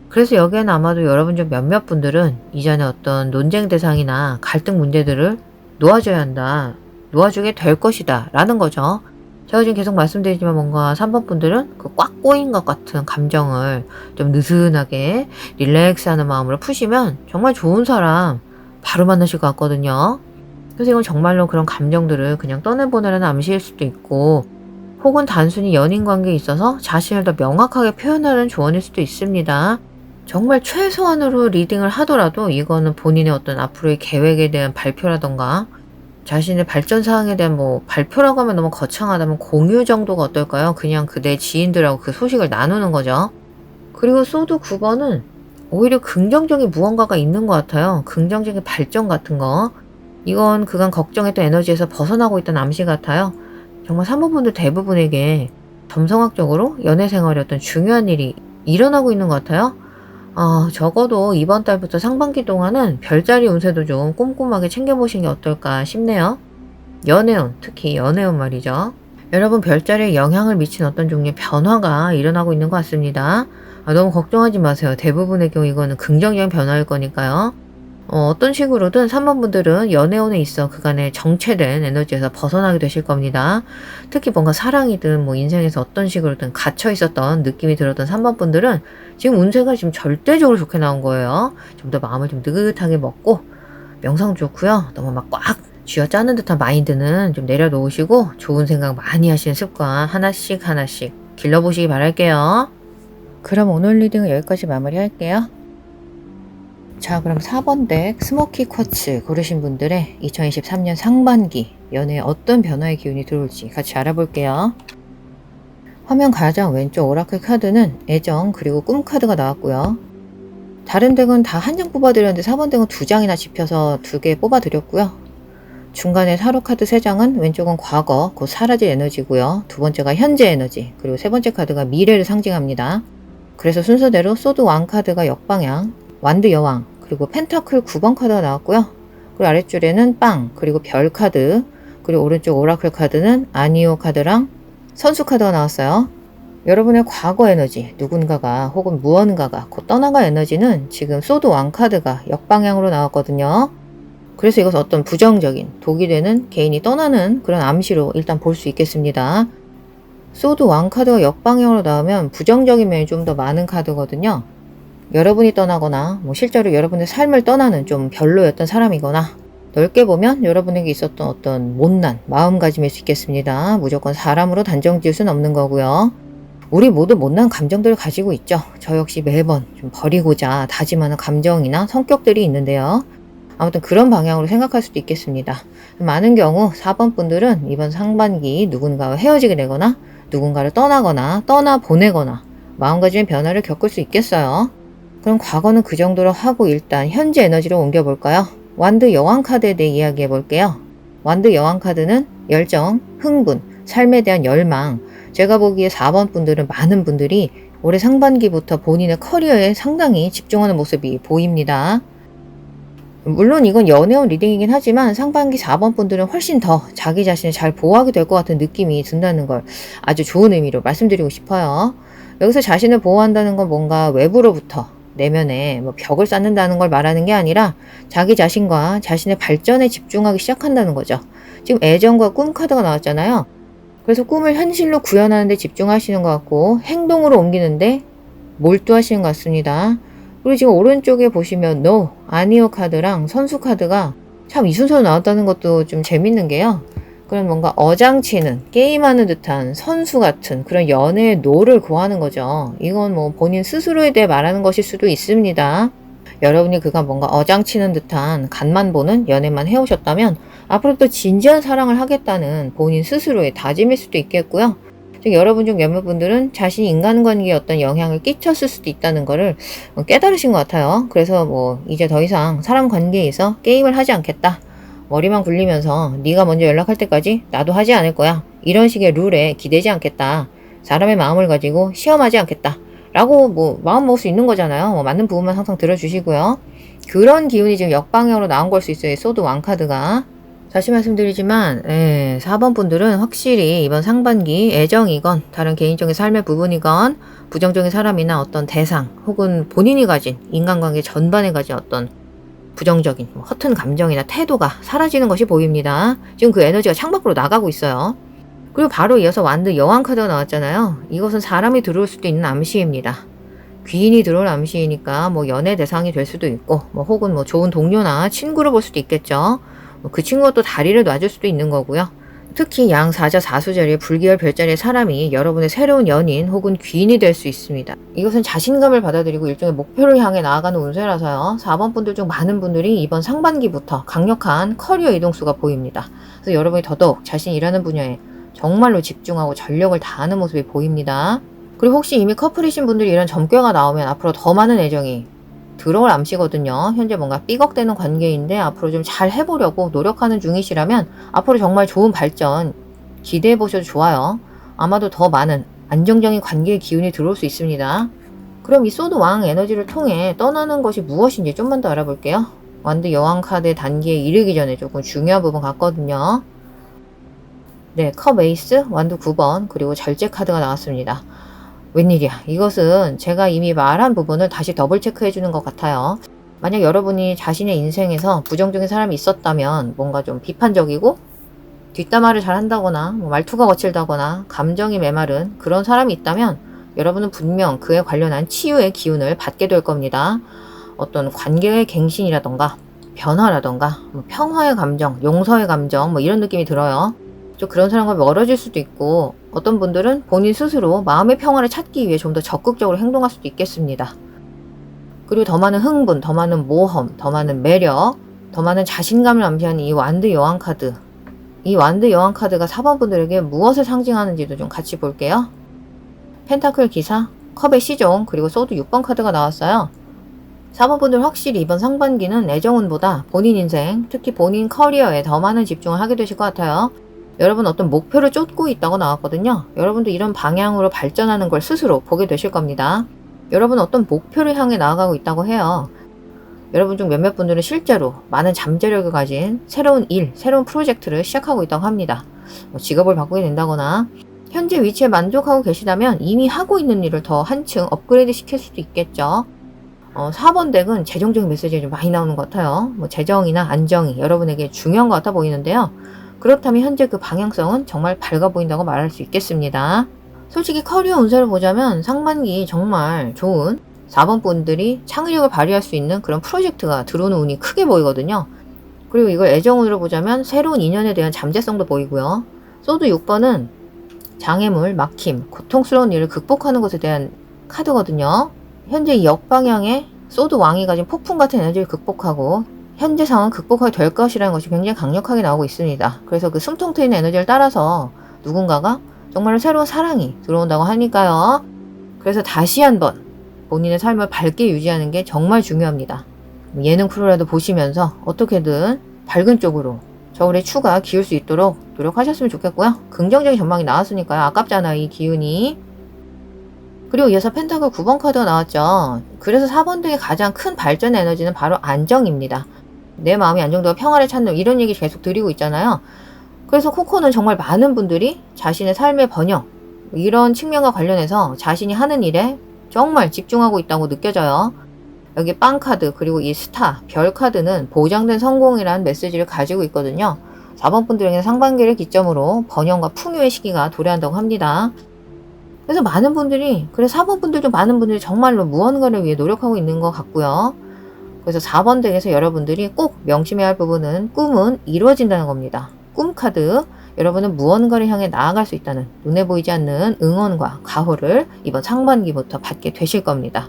그래서 여기에는 아마도 여러분 중 몇몇 분들은 이전에 어떤 논쟁 대상이나 갈등 문제들을 놓아줘야 한다, 놓아주게 될 것이다 라는 거죠. 제가 지금 계속 말씀드리지만 뭔가 3번 분들은 그 꽉 꼬인 것 같은 감정을 좀 느슨하게 릴렉스하는 마음으로 푸시면 정말 좋은 사람 바로 만나실 것 같거든요. 그래서 이건 정말로 그런 감정들을 그냥 떠내보내라는 암시일 수도 있고, 혹은 단순히 연인 관계에 있어서 자신을 더 명확하게 표현하는 조언일 수도 있습니다. 정말 최소한으로 리딩을 하더라도 이거는 본인의 어떤 앞으로의 계획에 대한 발표라던가 자신의 발전 사항에 대한 발표라고 하면 너무 거창하다면 공유 정도가 어떨까요? 그냥 내 지인들하고 그 소식을 나누는 거죠. 그리고 소드 9번은 오히려 긍정적인 무언가가 있는 것 같아요. 긍정적인 발전 같은 거. 이건 그간 걱정했던 에너지에서 벗어나고 있다는 암시 같아요. 정말 3번 분들 대부분에게 점성학적으로 연애 생활에 어떤 중요한 일이 일어나고 있는 것 같아요. 적어도 이번 달부터 상반기 동안은 별자리 운세도 좀 꼼꼼하게 챙겨보시는 게 어떨까 싶네요. 연애운, 특히 연애운 말이죠. 여러분 별자리에 영향을 미친 어떤 종류의 변화가 일어나고 있는 것 같습니다. 너무 걱정하지 마세요. 대부분의 경우 이거는 긍정적인 변화일 거니까요. 어떤 식으로든 3번 분들은 연애운에 있어 그간의 정체된 에너지에서 벗어나게 되실 겁니다. 특히 뭔가 사랑이든 인생에서 어떤 식으로든 갇혀 있었던 느낌이 들었던 3번 분들은 지금 운세가 지금 절대적으로 좋게 나온 거예요. 좀 더 마음을 좀 느긋하게 먹고 명상 좋고요. 너무 막 꽉 쥐어짜는 듯한 마인드는 좀 내려놓으시고 좋은 생각 많이 하시는 습관 하나씩 길러보시기 바랄게요. 그럼 오늘 리딩은 여기까지 마무리할게요. 자, 그럼 4번 덱 스모키 쿼츠 고르신 분들의 2023년 상반기 연애에 어떤 변화의 기운이 들어올지 같이 알아볼게요. 화면 가장 왼쪽 오라클 카드는 애정 그리고 꿈 카드가 나왔고요. 다른 덱은 다 한 장 뽑아드렸는데 4번 덱은 2장이나 집혀서 2개 뽑아드렸고요. 중간에 타로 카드 3장은 왼쪽은 과거, 곧 사라질 에너지고요. 두 번째가 현재 에너지, 그리고 세 번째 카드가 미래를 상징합니다. 그래서 순서대로 소드 왕 카드가 역방향, 완드 여왕, 그리고 펜타클 9번 카드가 나왔고요. 그리고 아랫줄에는 빵, 그리고 별 카드, 그리고 오른쪽 오라클 카드는 아니오 카드랑 선수 카드가 나왔어요. 여러분의 과거 에너지, 누군가가 혹은 무언가가 곧 떠나갈 에너지는 지금 소드 왕 카드가 역방향으로 나왔거든요. 그래서 이것은 어떤 부정적인 독이 되는 개인이 떠나는 그런 암시로 일단 볼 수 있겠습니다. 소드 왕 카드가 역방향으로 나오면 부정적인 면이 좀 더 많은 카드거든요. 여러분이 떠나거나 실제로 여러분의 삶을 떠나는 좀 별로였던 사람이거나 넓게 보면 여러분에게 있었던 어떤 못난 마음가짐일 수 있겠습니다. 무조건 사람으로 단정 지을 수는 없는 거고요. 우리 모두 못난 감정들을 가지고 있죠. 저 역시 매번 좀 버리고자 다짐하는 감정이나 성격들이 있는데요. 아무튼 그런 방향으로 생각할 수도 있겠습니다. 많은 경우 4번 분들은 이번 상반기 누군가와 헤어지게 되거나 누군가를 떠나거나 떠나보내거나 마음가짐의 변화를 겪을 수 있겠어요. 그럼 과거는 그 정도로 하고 일단 현재 에너지로 옮겨볼까요? 완드 여왕 카드에 대해 이야기해 볼게요. 완드 여왕 카드는 열정, 흥분, 삶에 대한 열망. 제가 보기에 4번 분들은 많은 분들이 올해 상반기부터 본인의 커리어에 상당히 집중하는 모습이 보입니다. 물론 이건 연애운 리딩이긴 하지만 상반기 4번 분들은 훨씬 더 자기 자신을 잘 보호하게 될 것 같은 느낌이 든다는 걸 아주 좋은 의미로 말씀드리고 싶어요. 여기서 자신을 보호한다는 건 뭔가 외부로부터 내면에 벽을 쌓는다는 걸 말하는 게 아니라 자기 자신과 자신의 발전에 집중하기 시작한다는 거죠. 지금 애정과 꿈 카드가 나왔잖아요. 그래서 꿈을 현실로 구현하는 데 집중하시는 것 같고 행동으로 옮기는데 몰두하시는 것 같습니다. 그리고 지금 오른쪽에 보시면 No, 아니오 카드랑 선수 카드가 참 이 순서로 나왔다는 것도 좀 재밌는 게요. 그런 뭔가 어장치는 게임하는 듯한 선수 같은 그런 연애의 노를 구하는 거죠. 이건 본인 스스로에 대해 말하는 것일 수도 있습니다. 여러분이 그가 뭔가 어장치는 듯한 간만 보는 연애만 해오셨다면 앞으로 또 진지한 사랑을 하겠다는 본인 스스로의 다짐일 수도 있겠고요. 여러분 중 몇몇 분들은 자신이 인간관계에 어떤 영향을 끼쳤을 수도 있다는 것을 깨달으신 것 같아요. 그래서 이제 더 이상 사람 관계에서 게임을 하지 않겠다. 머리만 굴리면서 네가 먼저 연락할 때까지 나도 하지 않을 거야. 이런 식의 룰에 기대지 않겠다. 사람의 마음을 가지고 시험하지 않겠다. 라고 마음 먹을 수 있는 거잖아요. 맞는 부분만 항상 들어주시고요. 그런 기운이 지금 역방향으로 나온 걸 수 있어요. 소드 왕 카드가. 다시 말씀드리지만 4번 분들은 확실히 이번 상반기 애정이건 다른 개인적인 삶의 부분이건 부정적인 사람이나 어떤 대상 혹은 본인이 가진 인간관계 전반에 가진 어떤 부정적인 허튼 감정이나 태도가 사라지는 것이 보입니다. 지금 그 에너지가 창밖으로 나가고 있어요. 그리고 바로 이어서 완드 여왕 카드가 나왔잖아요. 이것은 사람이 들어올 수도 있는 암시입니다. 귀인이 들어올 암시이니까 연애 대상이 될 수도 있고 혹은 좋은 동료나 친구로 볼 수도 있겠죠. 그 친구가 또 다리를 놔줄 수도 있는 거고요. 특히 양 사자 사수자리의 불기열 별자리의 사람이 여러분의 새로운 연인 혹은 귀인이 될 수 있습니다. 이것은 자신감을 받아들이고 일종의 목표를 향해 나아가는 운세라서요. 4번 분들 중 많은 분들이 이번 상반기부터 강력한 커리어 이동수가 보입니다. 그래서 여러분이 더더욱 자신이 일하는 분야에 정말로 집중하고 전력을 다하는 모습이 보입니다. 그리고 혹시 이미 커플이신 분들이 이런 점괘가 나오면 앞으로 더 많은 애정이 들어올 암시거든요. 현재 뭔가 삐걱대는 관계인데 앞으로 좀 잘 해보려고 노력하는 중이시라면 앞으로 정말 좋은 발전 기대해 보셔도 좋아요. 아마도 더 많은 안정적인 관계의 기운이 들어올 수 있습니다. 그럼 이 소드 왕 에너지를 통해 떠나는 것이 무엇인지 좀만 더 알아볼게요. 완드 여왕 카드의 단계에 이르기 전에 조금 중요한 부분 같거든요. 네, 컵 에이스, 완드 9번, 그리고 절제 카드가 나왔습니다. 웬일이야. 이것은 제가 이미 말한 부분을 다시 더블 체크해 주는 것 같아요. 만약 여러분이 자신의 인생에서 부정적인 사람이 있었다면 뭔가 좀 비판적이고 뒷담화를 잘 한다거나 말투가 거칠다거나 감정이 메마른 그런 사람이 있다면 여러분은 분명 그에 관련한 치유의 기운을 받게 될 겁니다. 어떤 관계의 갱신이라던가 변화라던가 평화의 감정, 용서의 감정 이런 느낌이 들어요. 좀 그런 사람과 멀어질 수도 있고 어떤 분들은 본인 스스로 마음의 평화를 찾기 위해 좀 더 적극적으로 행동할 수도 있겠습니다. 그리고 더 많은 흥분, 더 많은 모험, 더 많은 매력, 더 많은 자신감을 암시하는 이 완드 여왕 카드. 이 완드 여왕 카드가 4번 분들에게 무엇을 상징하는지도 좀 같이 볼게요. 펜타클 기사, 컵의 시종, 그리고 소드 6번 카드가 나왔어요. 4번 분들 확실히 이번 상반기는 애정운보다 본인 인생, 특히 본인 커리어에 더 많은 집중을 하게 되실 것 같아요. 여러분 어떤 목표를 쫓고 있다고 나왔거든요. 여러분도 이런 방향으로 발전하는 걸 스스로 보게 되실 겁니다. 여러분 어떤 목표를 향해 나아가고 있다고 해요. 여러분 중 몇몇 분들은 실제로 많은 잠재력을 가진 새로운 일, 새로운 프로젝트를 시작하고 있다고 합니다. 직업을 바꾸게 된다거나 현재 위치에 만족하고 계시다면 이미 하고 있는 일을 더 한층 업그레이드 시킬 수도 있겠죠. 4번 덱은 재정적인 메시지가 좀 많이 나오는 것 같아요. 재정이나 안정이 여러분에게 중요한 것 같아 보이는데요. 그렇다면 현재 그 방향성은 정말 밝아 보인다고 말할 수 있겠습니다. 솔직히 커리어 운세를 보자면 상반기 정말 좋은 4번 분들이 창의력을 발휘할 수 있는 그런 프로젝트가 들어오는 운이 크게 보이거든요. 그리고 이걸 애정운으로 보자면 새로운 인연에 대한 잠재성도 보이고요. 소드 6번은 장애물, 막힘, 고통스러운 일을 극복하는 것에 대한 카드거든요. 현재 이 역방향의 소드 왕이 가진 폭풍 같은 에너지를 극복하고 현재 상황 극복하게 될 것이라는 것이 굉장히 강력하게 나오고 있습니다. 그래서 그 숨통 트이는 에너지를 따라서 누군가가 정말 새로운 사랑이 들어온다고 하니까요. 그래서 다시 한번 본인의 삶을 밝게 유지하는 게 정말 중요합니다. 예능 프로라도 보시면서 어떻게든 밝은 쪽으로 저울의 추가 기울 수 있도록 노력하셨으면 좋겠고요. 긍정적인 전망이 나왔으니까요. 아깝잖아요, 이 기운이. 그리고 이어서 펜타클 9번 카드가 나왔죠. 그래서 4번 등의 가장 큰 발전 에너지는 바로 안정입니다. 내 마음이 안정되고 평화를 찾는 이런 얘기 계속 드리고 있잖아요. 그래서 코코는 정말 많은 분들이 자신의 삶의 번영 이런 측면과 관련해서 자신이 하는 일에 정말 집중하고 있다고 느껴져요. 여기 빵 카드 그리고 이 스타, 별 카드는 보장된 성공이라는 메시지를 가지고 있거든요. 4번 분들에게는 상반기를 기점으로 번영과 풍요의 시기가 도래한다고 합니다. 그래서 많은 분들이, 그래서 4번 분들도 많은 분들이 정말로 무언가를 위해 노력하고 있는 것 같고요. 그래서 4번 덱에서 여러분들이 꼭 명심해야 할 부분은 꿈은 이루어진다는 겁니다. 꿈 카드, 여러분은 무언가를 향해 나아갈 수 있다는 눈에 보이지 않는 응원과 가호를 이번 상반기부터 받게 되실 겁니다.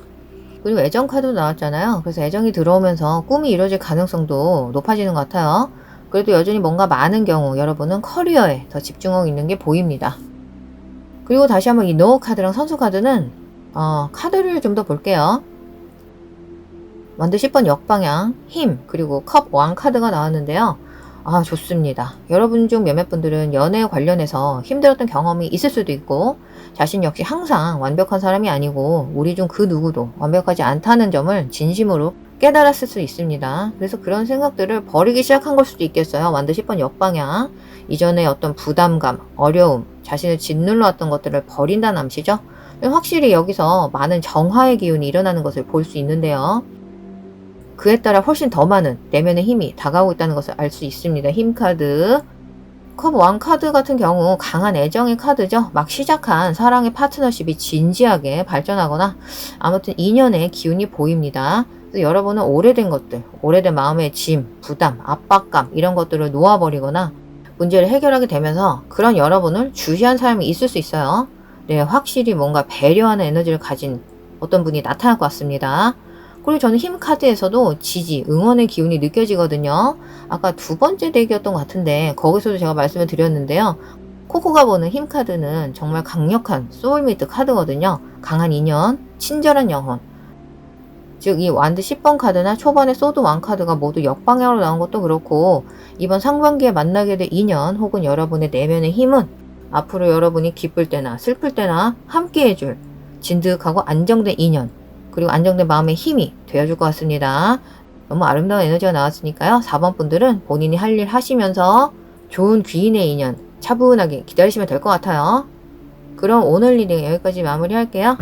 그리고 애정 카드도 나왔잖아요. 그래서 애정이 들어오면서 꿈이 이루어질 가능성도 높아지는 것 같아요. 그래도 여전히 뭔가 많은 경우 여러분은 커리어에 더 집중하고 있는 게 보입니다. 그리고 다시 한번 이 노 카드랑 선수 카드는 카드를 좀 더 볼게요. 완드 10번 역방향, 힘, 그리고 컵 왕 카드가 나왔는데요. 좋습니다. 여러분 중 몇몇 분들은 연애에 관련해서 힘들었던 경험이 있을 수도 있고 자신 역시 항상 완벽한 사람이 아니고 우리 중 그 누구도 완벽하지 않다는 점을 진심으로 깨달았을 수 있습니다. 그래서 그런 생각들을 버리기 시작한 걸 수도 있겠어요. 완드 10번 역방향. 이전에 어떤 부담감, 어려움, 자신을 짓눌러 왔던 것들을 버린다는 암시죠. 확실히 여기서 많은 정화의 기운이 일어나는 것을 볼 수 있는데요. 그에 따라 훨씬 더 많은 내면의 힘이 다가오고 있다는 것을 알 수 있습니다. 힘 카드. 컵 왕 카드 같은 경우 강한 애정의 카드죠. 막 시작한 사랑의 파트너십이 진지하게 발전하거나 아무튼 인연의 기운이 보입니다. 그래서 여러분은 오래된 것들, 오래된 마음의 짐, 부담, 압박감 이런 것들을 놓아버리거나 문제를 해결하게 되면서 그런 여러분을 주시한 사람이 있을 수 있어요. 네, 확실히 뭔가 배려하는 에너지를 가진 어떤 분이 나타날 것 같습니다. 그리고 저는 힘 카드에서도 지지, 응원의 기운이 느껴지거든요. 아까 두 번째 덱이었던 것 같은데 거기서도 제가 말씀을 드렸는데요. 코코가 보는 힘 카드는 정말 강력한 소울메이트 카드거든요. 강한 인연, 친절한 영혼. 즉 이 완드 10번 카드나 초반의 소드 왕 카드가 모두 역방향으로 나온 것도 그렇고 이번 상반기에 만나게 될 인연 혹은 여러분의 내면의 힘은 앞으로 여러분이 기쁠 때나 슬플 때나 함께 해줄 진득하고 안정된 인연 그리고 안정된 마음의 힘이 되어줄 것 같습니다. 너무 아름다운 에너지가 나왔으니까요. 4번 분들은 본인이 할 일 하시면서 좋은 귀인의 인연 차분하게 기다리시면 될 것 같아요. 그럼 오늘 리딩 여기까지 마무리할게요.